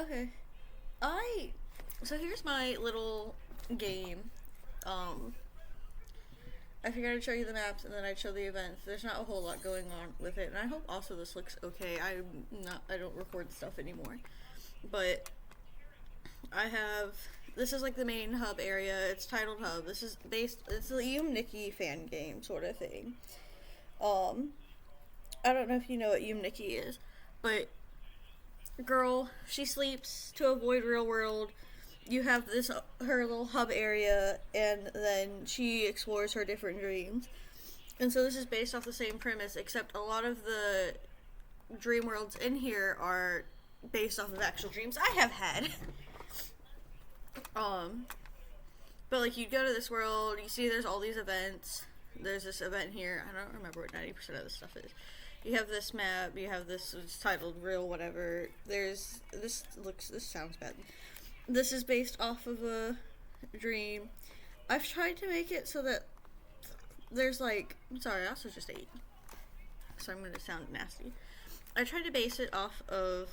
Okay. So here's my little game. Um, I figured I'd show you the maps and then I'd show the events. There's not a whole lot going on with it, and I hope also this looks okay. I don't record stuff anymore. But this is like the main hub area. It's titled Hub. It's a Nikki fan game sort of thing. I don't know if you know what Nikki is, but girl, she sleeps to avoid real world. You have her little hub area, and then she explores her different dreams. And so this is based off the same premise, except a lot of the dream worlds in here are based off of actual dreams I have had. But like, you go to this world, you see there's all these events. There's this event here. I don't remember what 90% of this stuff is. You have this map, you have this, it's titled Real whatever. This sounds bad. This is based off of a dream. I've tried to make it so that there's like, sorry, I also just ate, so I'm gonna sound nasty. I tried to base it off of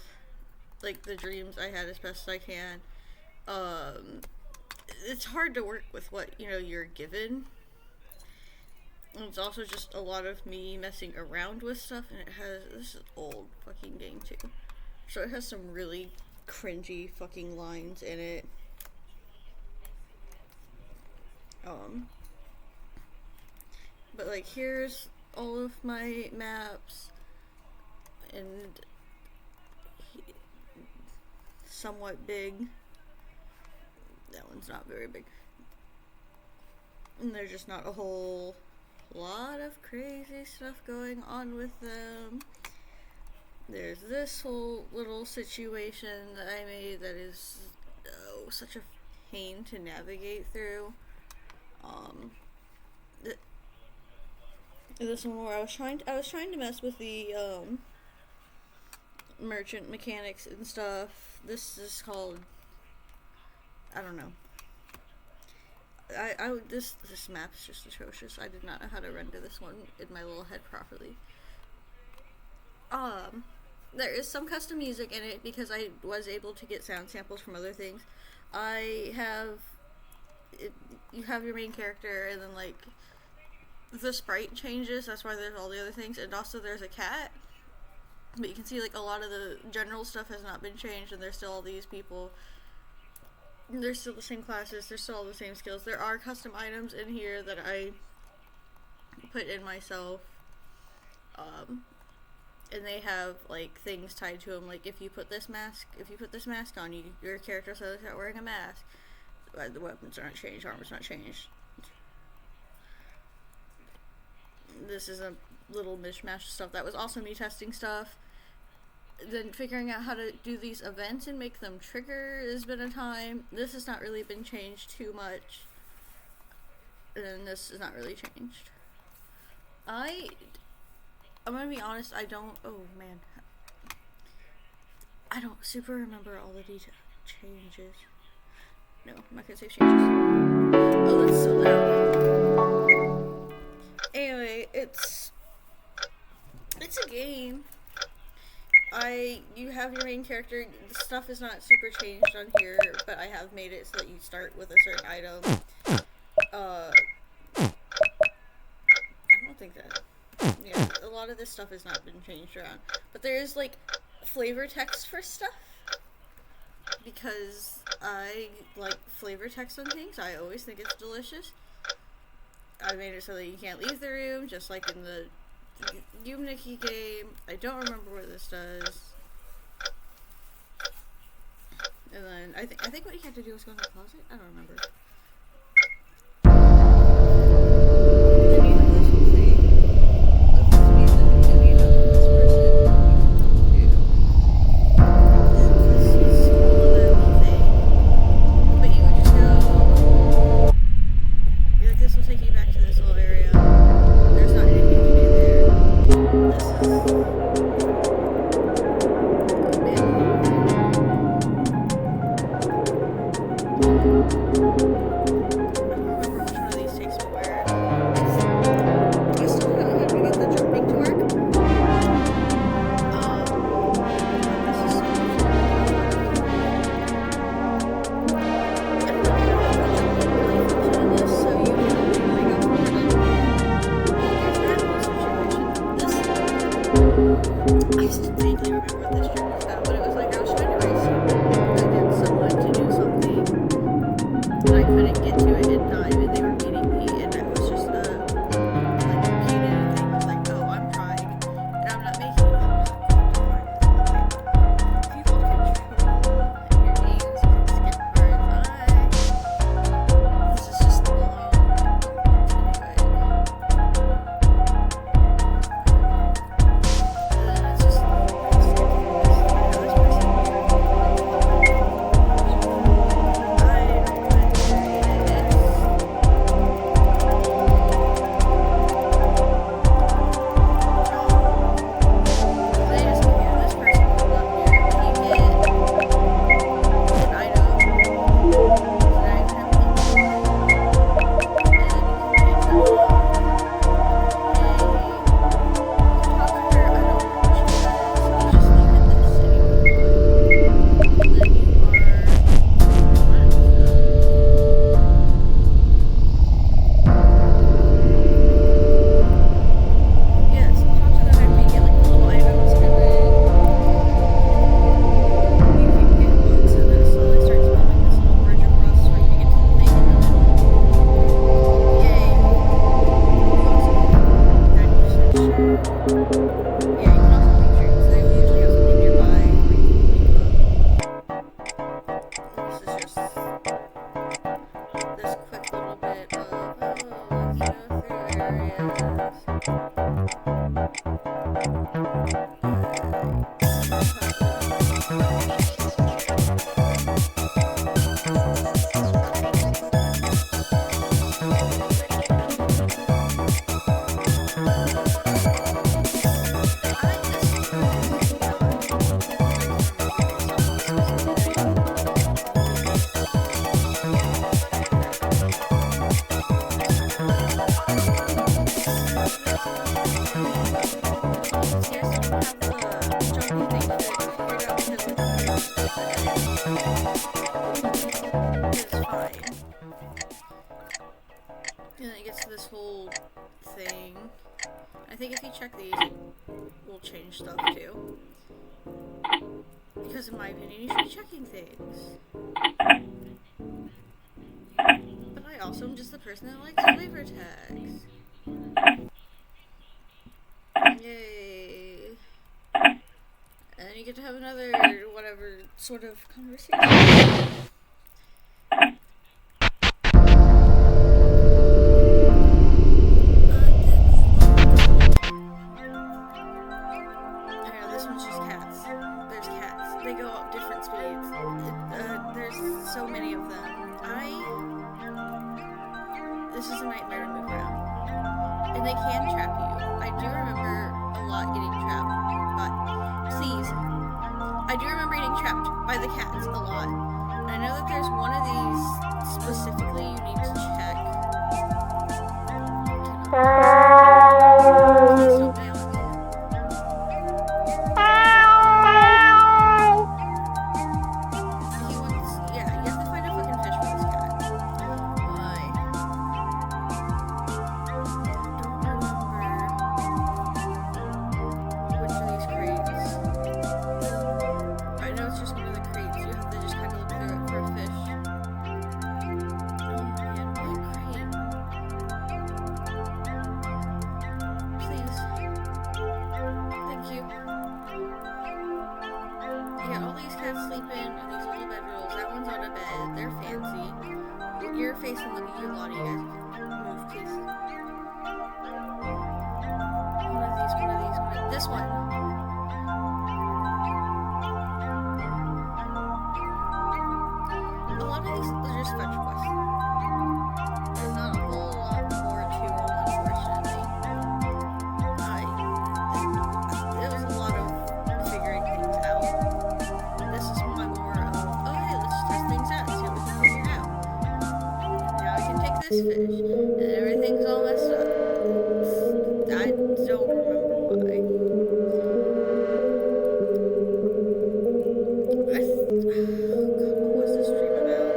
like the dreams I had as best as I can. It's hard to work with what, you're given. And it's also just a lot of me messing around with stuff, and this is an old fucking game too. So it has some really cringy fucking lines in it. But like, here's all of my maps, and somewhat big. That one's not very big. And there's just not a whole lot of crazy stuff going on with them. There's this whole little situation that I made that is such a pain to navigate through. This one where I was trying to mess with the merchant mechanics and stuff. This is called, I don't know. This map is just atrocious. I did not know how to render this one in my little head properly. There is some custom music in it because I was able to get sound samples from other things. You have your main character, and then like the sprite changes. That's why there's all the other things, and also there's a cat. But you can see like a lot of the general stuff has not been changed, and there's still all these people. There's still the same classes, there's still all the same skills. There are custom items in here that I put in myself. And they have like things tied to them, like if you put this mask on, your character suddenly start wearing a mask. The weapons are not changed, armor's not changed. This is a little mishmash of stuff. That was also me testing stuff. Then figuring out how to do these events and make them trigger has been a time. This has not really been changed too much. And this is not really changed. I'm gonna be honest, I don't super remember all the detail changes. No, I'm not gonna say changes. Oh, that's so loud. Anyway, it's a game. You have your main character. The stuff is not super changed on here, but I have made it so that you start with a certain item. I don't think that. Yeah, a lot of this stuff has not been changed around. But there is like flavor text for stuff. Because I like flavor text on things. I always think it's delicious. I made it so that you can't leave the room, just like in the Nikki game. I don't remember what this does. And then I think what you had to do was go in the closet. I don't remember. Then you have this whole thing. This is music, and you have this person. This is whole other whole thing. But you would just go. This will take you back to this little area. There's not anything to do there. This is man. It's fine. And then it gets to this whole thing. I think if you check these, it will change stuff too. Because in my opinion, you should be checking things. But I also am just the person that likes flavor tags. Yay. And you get to have another, whatever, sort of conversation. This one's just cats. There's cats. They go up different speeds. There's so many of them. This is a nightmare to move around. And they can trap you. I do remember a lot getting trapped. But, please. I do remember getting trapped by the cats a lot. And I know that there's one of these specifically you need to check. Please don't bail on me. You have to find a fucking fish for this cat. Why? Don't remember which of these crates. I know it's just one of the crates. You have to just kind of look through it for a fish. Oh man, what crate? Please. Thank you. Yeah, all these cats sleep in these little bedrolls. That one's on a bed. They're fancy. You're facing the a lot of you guys. Move, please. One of these. This one. A lot of these are just fetch quests. There's not a whole lot more to them, unfortunately. It was a lot of figuring things out. This is my more of, oh hey, let's test things out and see what we can figure out. Now I can take this fish, and everything's all messed up. I don't remember why. What was this dream about?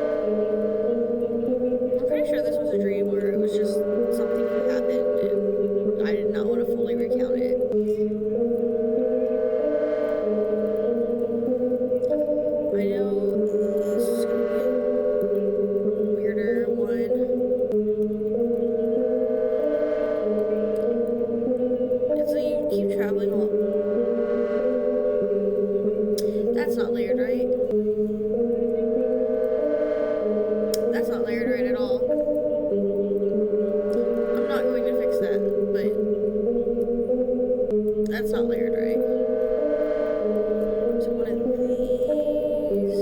I'm pretty sure this was a dream where it was just something that happened and I did not want to fully recount it. I know this is going to be a weirder one. It's like you keep traveling along. That's not layered right. That's not layered right at all. I'm not going to fix that, but that's not layered right. So one of these.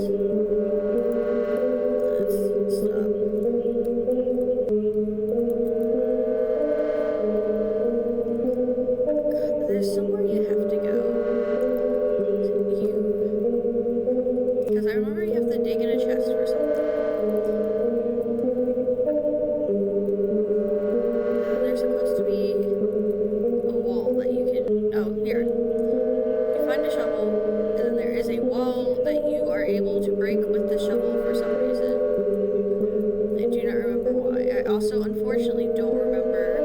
Let's stop. God, there's somewhere you have to go. Because I remember you have to dig in a chest or something. And there's supposed to be a wall that you can... Oh, here. You find a shovel, and then there is a wall that you are able to break with the shovel for some reason. I do not remember why. I also, unfortunately, don't remember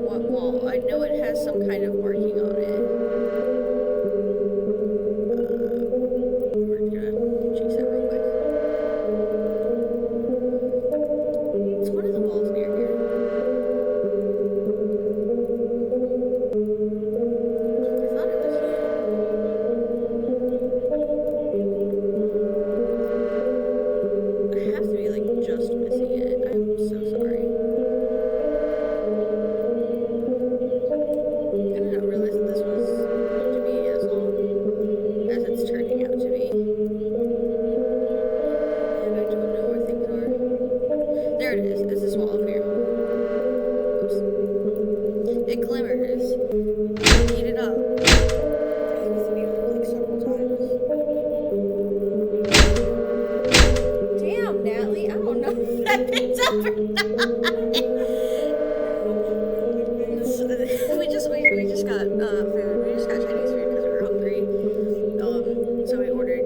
what wall. I know it has some kind of marking on it. We're gonna chase that real quick. It's one of the walls near here. I thought it was you. I have to be like just missing it. I'm so sorry. I did not realize that this was going to be as long as it's turning out to be. And I don't know where things are. There it is. It's this wall up here. Oops. It glimmers. Heat it up. I have to beat it like several times. Damn, Natalie. I don't know if that picked up or not. We just got food. We just got Chinese food because we were hungry. So we ordered.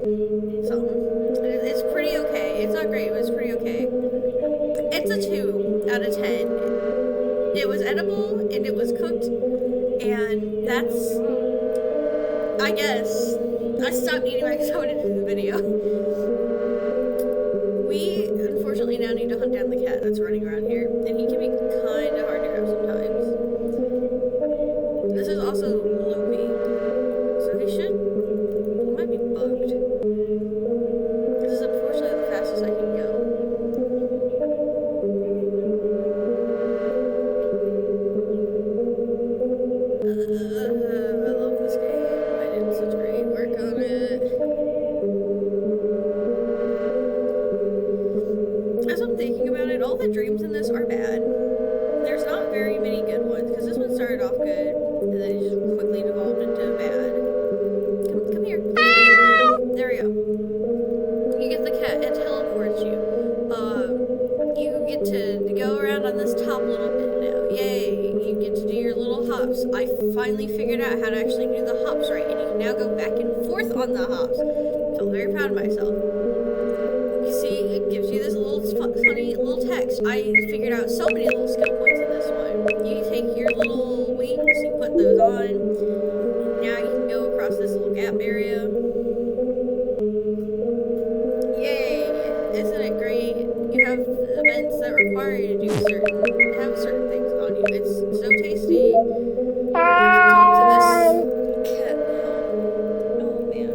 stop eating my soda into the video. We unfortunately now need to hunt down the cat that's running around here, and he can be kind of hard to grab sometimes. This is also loopy, so he might be bugged. This is unfortunately the fastest I can go. I love this game. I did such great work on it. As I'm thinking about it, all the dreams in this are bad. There's not very many good ones, because this one started off good, and then it just quickly devolved into bad. Come here. There we go. You get the cat, it teleports you. You get to go around on this top little bit now. Yay! You get to do your little hops. I finally figured out how to actually do the hops right, and you can now go back and forth on the hops. I feel very proud of myself. You see, it gives you this little funny little text. I figured out so many little skill points in this one. You take your little wings, you put those on. Now you can go across this little gap area. Yay! Isn't it great? You have events that require you to do certain things on you. It's so tasty. Talk to this cat now. Oh man.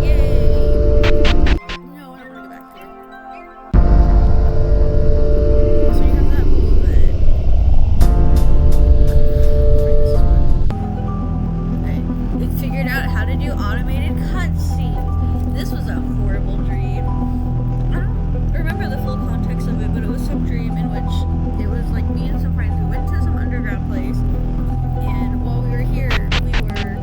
Yay! No, I don't want to go back here. So you have that whole event. Right. We figured out how to do automated cutscenes. This was a horrible dream. I don't remember the full context of it, but it was some dream in which it was like me and some friends who went to some underground place, and while we were here, we were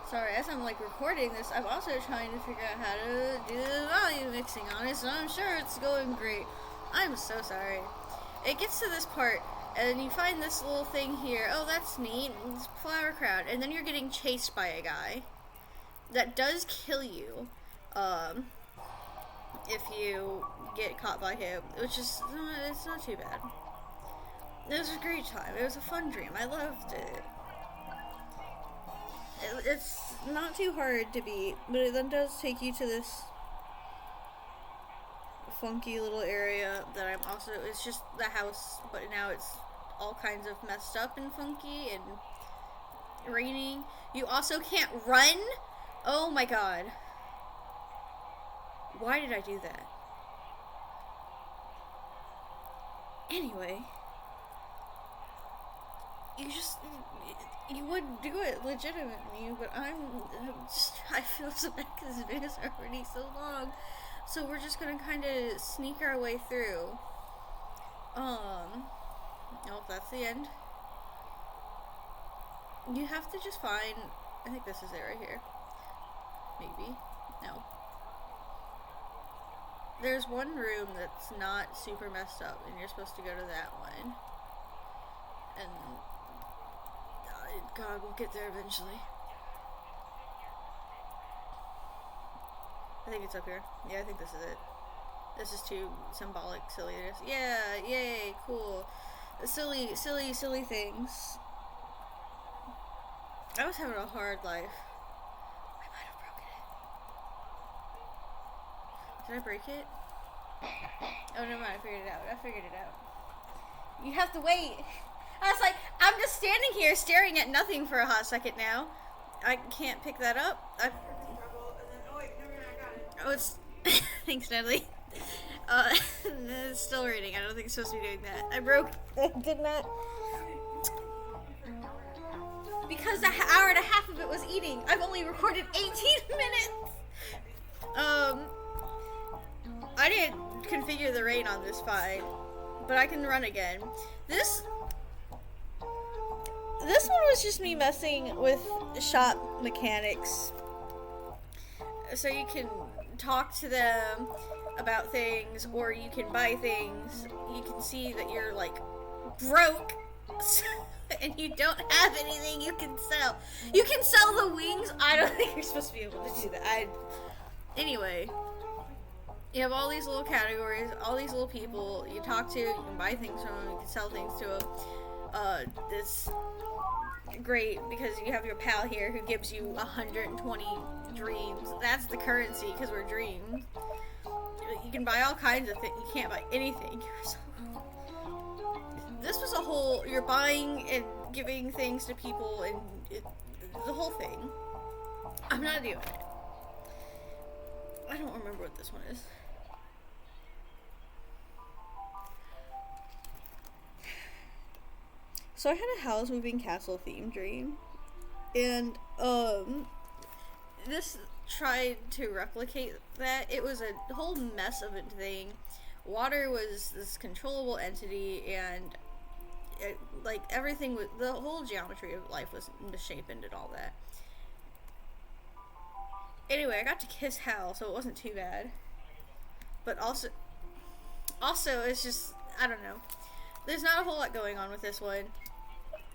sorry, as I'm like recording this, I'm also trying to figure out how to do the volume mixing on it, so I'm sure it's going great. I'm so sorry. It gets to this part, and you find this little thing here. Oh, that's neat. It's flower crowd. And then you're getting chased by a guy that does kill you if you get caught by him, which is, it's not too bad. It was a great time. It was a fun dream. I loved it. It's not too hard to beat, but it then does take you to this funky little area that I'm also, it's just the house, but now it's all kinds of messed up and funky and raining. You also can't run. Oh my god. Why did I do that? Anyway. You would do it legitimately, but I feel so bad because this video is already so long. So we're just gonna kind of sneak our way through. Nope, that's the end. You have to just find, I think this is it right here. Maybe. No. There's one room that's not super messed up, and you're supposed to go to that one. And God, we'll get there eventually. I think it's up here. Yeah, I think this is it. This is too symbolic silliness. Yeah, yay, cool. Silly things. I was having a hard life. I might have broken it. Did I break it? Oh, never mind, I figured it out. You have to wait. I was like, I'm just standing here staring at nothing for a hot second now. I can't pick that up. Oh, it's thanks, Natalie. Uh, it's still reading. I don't think it's supposed to be doing that. I broke. I did not. Because the hour and a half of it was eating. I've only recorded 18 minutes. I didn't configure the rain on this fine, but I can run again. This one was just me messing with shop mechanics. So you can talk to them about things, or you can buy things. You can see that you're like broke and you don't have anything you can sell. You can sell the wings. I don't think you're supposed to be able to do that. Anyway, you have all these little categories, all these little people you talk to, you can buy things from them, you can sell things to them. It's great because you have your pal here who gives you 120 dreams. That's the currency because we're dreams. You can buy all kinds of things. You can't buy anything yourself. This was a whole, you're buying and giving things to people and the whole thing. I'm not doing it. I don't remember what this one is. So I had a house moving castle theme dream, and this tried to replicate that. It was a whole mess of a thing. Water was this controllable entity, and it, like everything was, the whole geometry of life was misshapen and all that. Anyway, I got to kiss Hal, so it wasn't too bad. But also it's just, I don't know. There's not a whole lot going on with this one.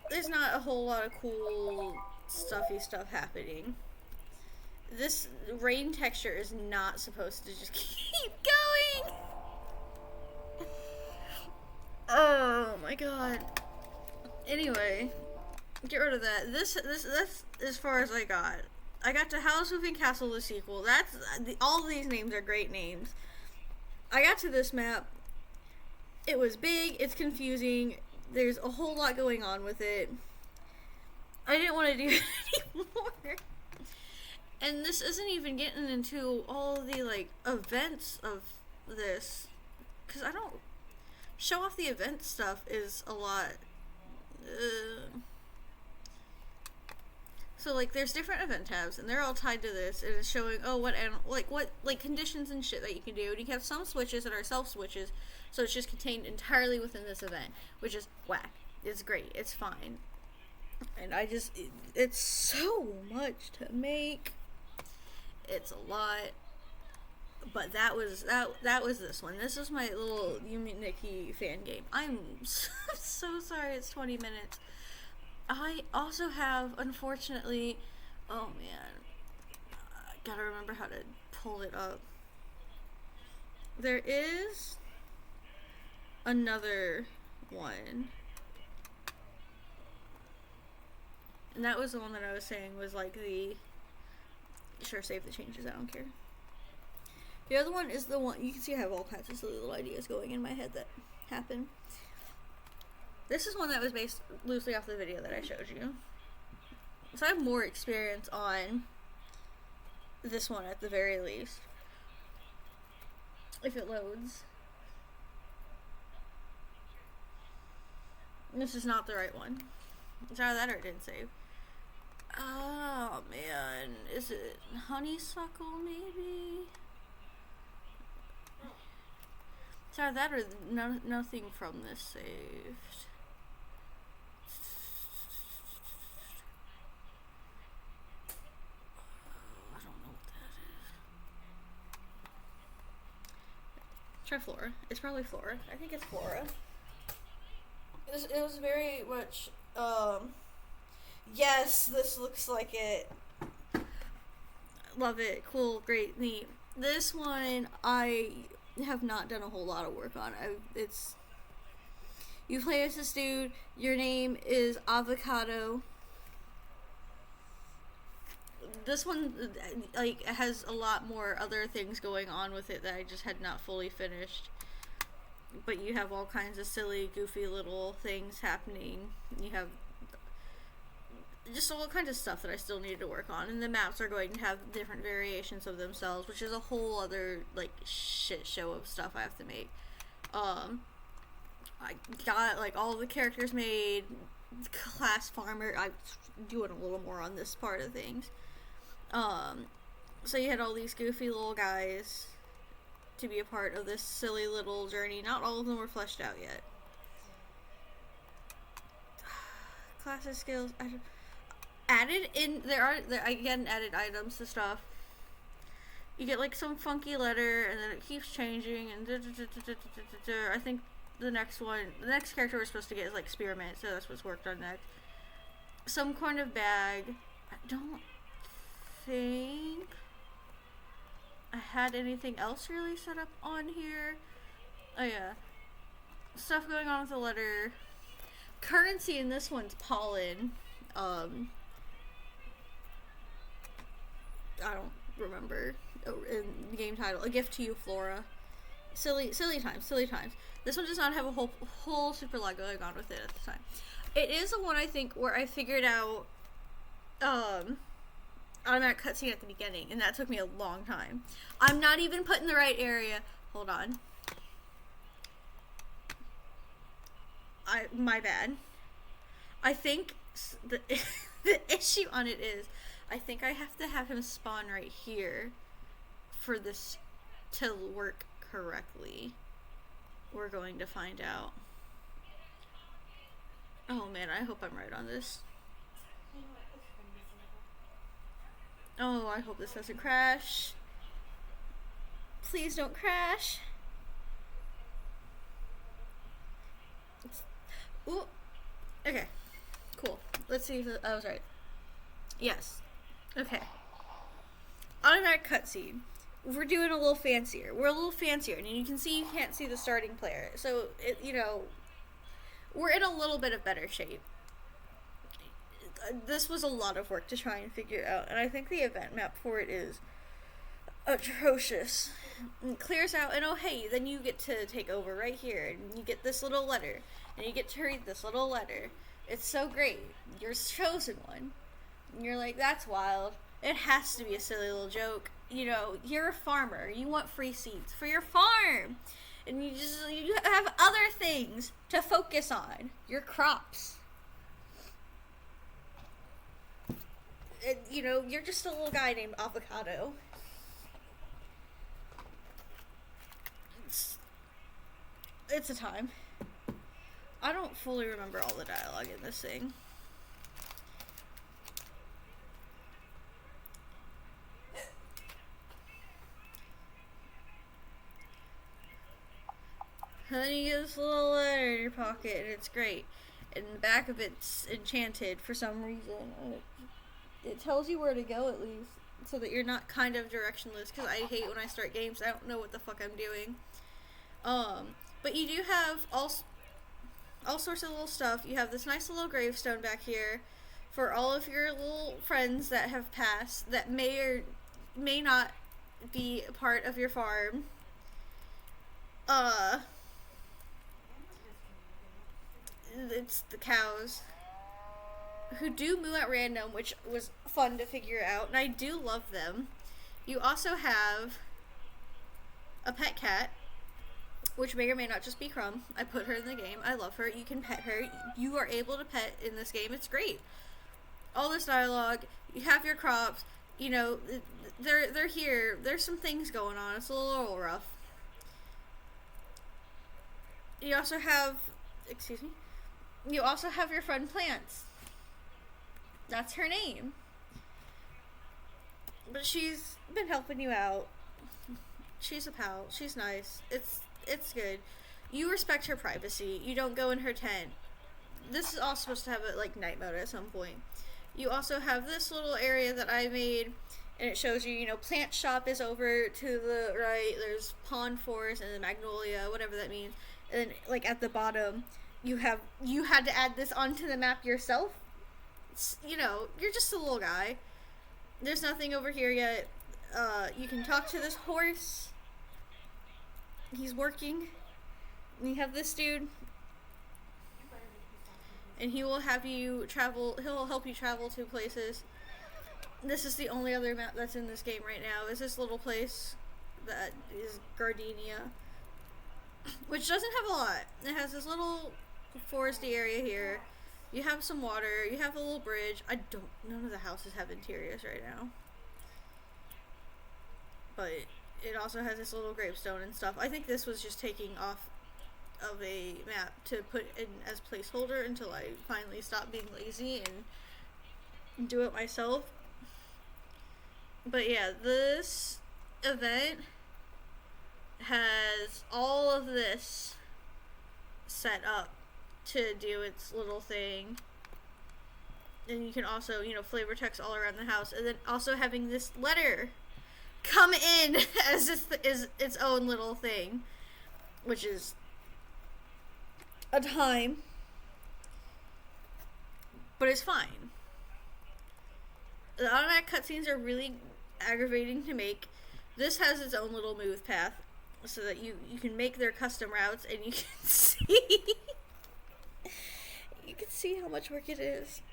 There's not a whole lot of cool, stuffy stuff happening. This rain texture is not supposed to just keep going. Oh my god. Anyway, get rid of that. That's as far as I got. I got to House Moving Castle, the sequel. All of these names are great names. I got to this map. It was big, it's confusing, there's a whole lot going on with it. I didn't want to do it anymore. And this isn't even getting into all of the, like, events of this. Because I don't... Show off the event stuff is a lot... So, like, there's different event tabs, and they're all tied to this, and it's showing, oh, what conditions and shit that you can do, and you can have some switches that are self-switches, so it's just contained entirely within this event, which is whack. It's great. It's fine. And it's so much to make. It's a lot. But that was this one. This was my little Yumi Nikki fan game. I'm so sorry it's 20 minutes. I also have, unfortunately, oh man, I gotta remember how to pull it up. There is another one. And that was the one that I was saying was like the, sure, save the changes, I don't care. The other one is the one, you can see I have all kinds of silly little ideas going in my head that happen. This is one that was based loosely off the video that I showed you. So I have more experience on this one at the very least. If it loads. This is not the right one. It's either that or it didn't save. Oh man, is it honeysuckle maybe? It's either that or nothing from this saved. I don't know what that is. Try Flora. It's probably Flora. I think it's Flora. It was very much, yes, this looks like it. Love it. Cool. Great. Neat. This one, I have not done a whole lot of work on. You play as this dude. Your name is Avocado. This one, like, has a lot more other things going on with it that I just had not fully finished. But you have all kinds of silly, goofy little things happening. You have just all kinds of stuff that I still need to work on. And the maps are going to have different variations of themselves, which is a whole other, like, shit show of stuff I have to make. I got, like, all the characters made, class farmer. I'm doing a little more on this part of things. So you had all these goofy little guys to be a part of this silly little journey. Not all of them were fleshed out yet. Classes, skills, added in, there again, added items to stuff. You get, like, some funky letter, and then it keeps changing, and I think the next character we're supposed to get is, like, spearmint, so that's what's worked on next. Some kind of bag. I don't think I had anything else really set up on here. Oh yeah, stuff going on with the letter. Currency in this one's pollen. I don't remember in the game title. A gift to you, Flora. Silly times. This one does not have a whole super lot going on with it at the time. It is the one, I think, where I figured out automatic cutscene at the beginning, and that took me a long time. I'm not even put in the right area. Hold on. My bad. I think the issue on it is, I think I have to have him spawn right here for this to work correctly. We're going to find out. Oh man, I hope I'm right on this. Oh, I hope this doesn't crash. Please don't crash. Ooh. Okay. Cool. Let's see if I was right. Yes. Okay. Automatic cutscene. We're doing a little fancier. We're a little fancier, and you can see you can't see the starting player. So, we're in a little bit of better shape. This was a lot of work to try and figure out, and I think the event map for it is atrocious. It clears out, and oh hey, then you get to take over right here, and you get this little letter, and you get to read this little letter. It's so great. You're chosen one. And you're like, that's wild. It has to be a silly little joke. You're a farmer. You want free seeds for your farm. And you have other things to focus on. Your crops. And, you're just a little guy named Avocado. It's a time. I don't fully remember all the dialogue in this thing. And then you get this little letter in your pocket, and it's great. And the back of it's enchanted for some reason. It tells you where to go, at least, so that you're not kind of directionless, because I hate when I start games, I don't know what the fuck I'm doing. But you do have all sorts of little stuff. You have this nice little gravestone back here for all of your little friends that have passed, that may or may not be a part of your farm. It's the cows, who do moo at random, which was fun to figure out, and I do love them. You also have a pet cat, which may or may not just be Crumb. I put her in the game. I love her. You can pet her. You are able to pet in this game. It's great. All this dialogue. You have your crops. They're here. There's some things going on. It's a little rough. You also have, you also have your friend Plants. That's her name. But she's been helping you out. She's a pal. She's nice. It's good. You respect her privacy. You don't go in her tent. This is all supposed to have a night mode at some point. You also have this little area that I made, and it shows you, plant shop is over to the right. There's pond forest and the magnolia, whatever that means. And then, at the bottom, you had to add this onto the map yourself. You're just a little guy. There's nothing over here yet. You can talk to this horse. He's working. And you have this dude. and he will have you travel. He'll help you travel to places. This is the only other map that's in this game right now. Is this little place that is Gardenia, which doesn't have a lot. It has this little foresty area here. You have some water. You have a little bridge. None of the houses have interiors right now. But it also has this little gravestone and stuff. I think this was just taking off of a map to put in as placeholder until I finally stop being lazy and do it myself. But yeah, this event has all of this set up to do its little thing. And you can also, you know, flavor text all around the house. And then also having this letter come in as its own little thing, which is a time, but it's fine. The automatic cutscenes are really aggravating to make. This has its own little move path so that you can make their custom routes, and you can see how much work it is.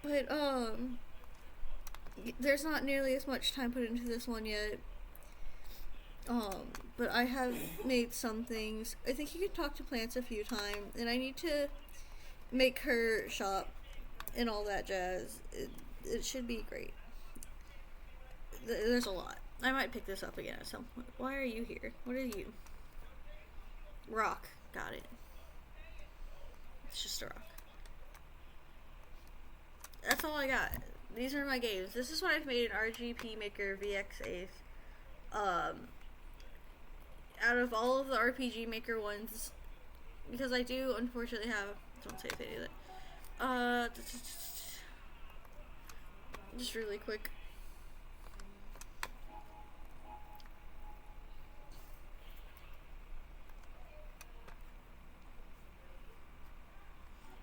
But there's not nearly as much time put into this one yet. But I have made some things. I think you can talk to plants a few times, and I need to make her shop and all that jazz. It should be great. There's a lot. I might pick this up again at some point. Why are you here? What are you? Rock. Got it. It's just a rock. That's all I got. These are my games. This is what I've made in RGP Maker VX8. Out of all of the RPG Maker ones, because I do unfortunately have, don't say if I do that. Just really quick.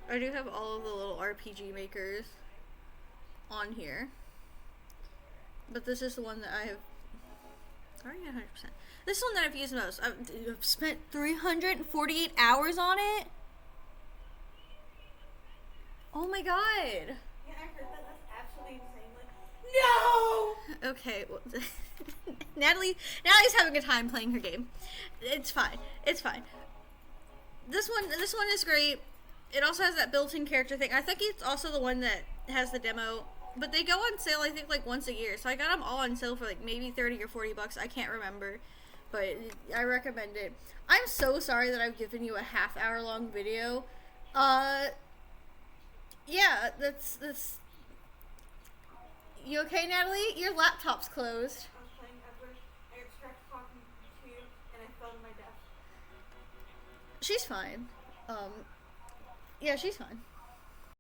I do have all of the little RPG makers on here, but this is the one that I have. Sorry, 100%. This is the one that I've used most. I've spent 348 hours on it. Oh my god. Yeah, I heard that. That's absolutely insane. Like, no. Okay, well, Natalie's having a time playing her game. It's fine. It's fine. This one is great. It also has that built-in character thing. I think it's also the one that has the demo, but they go on sale I think like once a year. So I got them all on sale for like maybe 30 or 40 bucks. I can't remember, but I recommend it. I'm so sorry that I've given you a half-hour long video. Yeah, that's. You okay, Natalie? Your laptop's closed. I was playing Edward. I tried talking to you, and I fell to my death. She's fine. Yeah, she's fine.